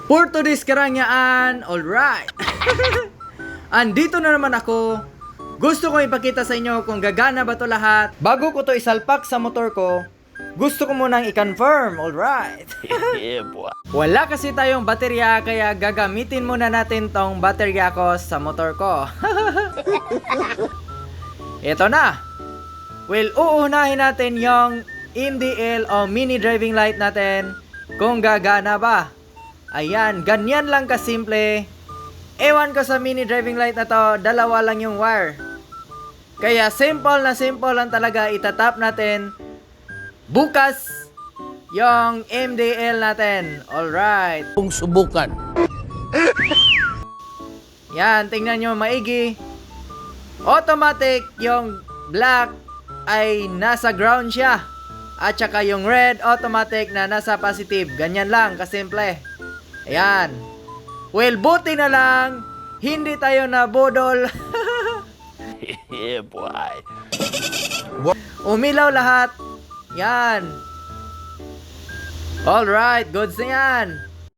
For today's karangyaan, alright. Andito na naman ako. Gusto ko ipakita sa inyo kung gagana ba to lahat. Bago ko to isalpak sa motor ko, gusto ko munang i-confirm, alright. Yeah, boy. Wala kasi tayong baterya kaya gagamitin muna natin tong baterya ko sa motor ko. Ito na. Well, uunahin natin yung MDL o mini driving light natin kung gagana ba. Ayan, ganyan lang kasimple. Ewan ko sa mini driving light na to, dalawa lang yung wire. Kaya simple lang talaga itatap natin. Bukas yung MDL natin. Alright. Kung subukan. Yan, tingnan nyo maigi. Automatic yung black ay nasa ground siya. At saka yung red automatic na nasa positive. Ganyan lang kasimple. Ayan. Well, buti na lang hindi tayo nabudol. Yeah, boy. Umilaw lahat. Yan. Alright, goods na yan.